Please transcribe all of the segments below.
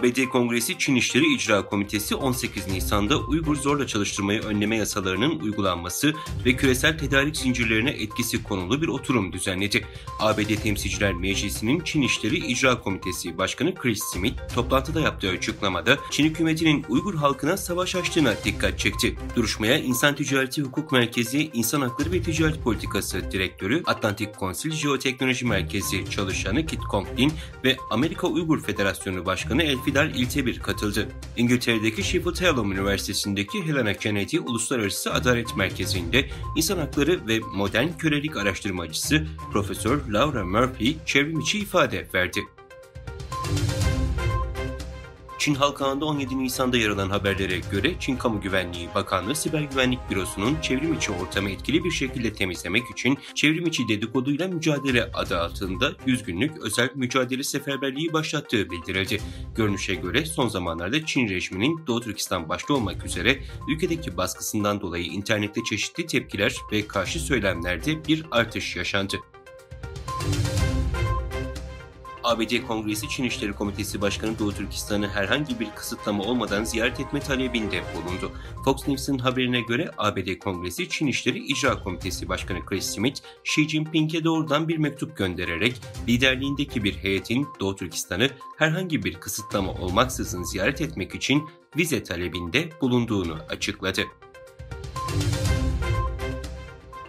ABD Kongresi Çin İşleri İcra Komitesi 18 Nisan'da Uygur zorla çalıştırmayı önleme yasalarının uygulanması ve küresel tedarik zincirlerine etkisi konulu bir oturum düzenledi. ABD Temsilciler Meclisi'nin Çin İşleri İcra Komitesi Başkanı Chris Smith, toplantıda yaptığı açıklamada Çin hükümetinin Uygur halkına savaş açtığına dikkat çekti. Duruşmaya İnsan Ticareti Hukuk Merkezi İnsan Hakları ve Ticaret Politikası Direktörü, Atlantik Konsil Jeoteknoloji Merkezi çalışanı Kit Konglin ve Amerika Uygur Federasyonu Başkanı Elfidar İltebir katıldı. İngiltere'deki Sheffield Hallam Üniversitesi'ndeki Helena Kennedy Uluslararası Adalet Merkezi'nde İnsan Hakları ve Modern Kölelik Araştırmacısı Profesör Laura Murphy çevrimiçi ifade verdi. Çin Halk Ağı'nda 17 Nisan'da yer alan haberlere göre Çin Kamu Güvenliği Bakanlığı Siber Güvenlik Bürosu'nun çevrimiçi ortamı etkili bir şekilde temizlemek için çevrimiçi dedikoduyla mücadele adı altında 100 günlük özel mücadele seferberliği başlattığı bildirildi. Görünüşe göre son zamanlarda Çin rejiminin Doğu Türkistan başta olmak üzere ülkedeki baskısından dolayı internette çeşitli tepkiler ve karşı söylemlerde bir artış yaşandı. ABD Kongresi Çin İşleri Komitesi Başkanı Doğu Türkistan'ı herhangi bir kısıtlama olmadan ziyaret etme talebinde bulundu. Fox News'un haberine göre ABD Kongresi Çin İşleri İcra Komitesi Başkanı Chris Smith, Xi Jinping'e doğrudan bir mektup göndererek liderliğindeki bir heyetin Doğu Türkistan'ı herhangi bir kısıtlama olmaksızın ziyaret etmek için vize talebinde bulunduğunu açıkladı.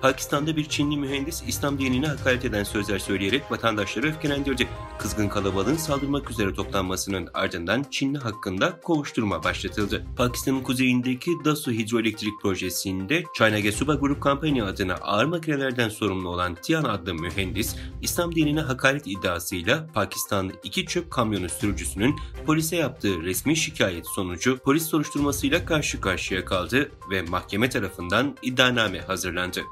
Pakistan'da bir Çinli mühendis İslam dinine hakaret eden sözler söyleyerek vatandaşları öfkelendirdi. Kızgın kalabalığın saldırmak üzere toplanmasının ardından Çinli hakkında kovuşturma başlatıldı. Pakistan'ın kuzeyindeki Dasu Hidroelektrik Projesi'nde China Gesuba Group Company adına ağır makinelerden sorumlu olan Tian adlı mühendis, İslam dinine hakaret iddiasıyla Pakistanlı 2 çöp kamyonu sürücüsünün polise yaptığı resmi şikayet sonucu polis soruşturmasıyla karşı karşıya kaldı ve mahkeme tarafından iddianame hazırlandı.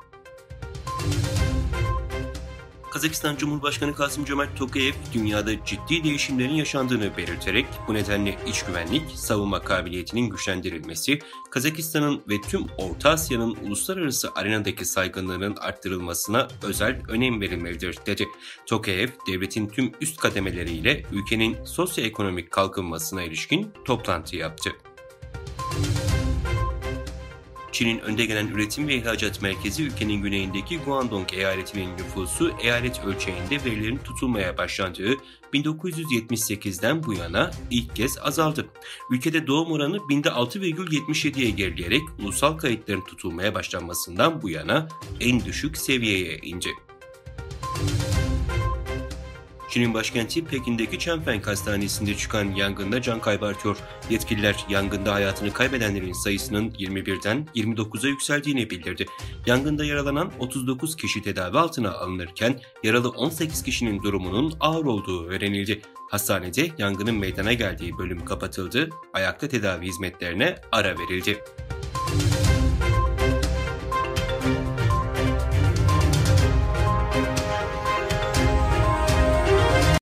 Kazakistan Cumhurbaşkanı Kasım-Cömert Tokayev, dünyada ciddi değişimlerin yaşandığını belirterek bu nedenle iç güvenlik, savunma kabiliyetinin güçlendirilmesi, Kazakistan'ın ve tüm Orta Asya'nın uluslararası arenadaki saygınlığının arttırılmasına özel önem verilmelidir, dedi. Tokayev, devletin tüm üst kademeleriyle ülkenin sosyoekonomik kalkınmasına ilişkin toplantı yaptı. Çin'in önde gelen üretim ve ihracat merkezi ülkenin güneyindeki Guangdong eyaletinin nüfusu eyalet ölçeğinde verilerin tutulmaya başlandığı 1978'den bu yana ilk kez azaldı. Ülkede doğum oranı binde 6,77'ye gerileyerek ulusal kayıtların tutulmaya başlanmasından bu yana en düşük seviyeye indi. Çin'in başkenti Pekin'deki Changfeng Hastanesi'nde çıkan yangında can kaybı artıyor. Yetkililer yangında hayatını kaybedenlerin sayısının 21'den 29'a yükseldiğini bildirdi. Yangında yaralanan 39 kişi tedavi altına alınırken yaralı 18 kişinin durumunun ağır olduğu öğrenildi. Hastanede yangının meydana geldiği bölüm kapatıldı, ayakta tedavi hizmetlerine ara verildi.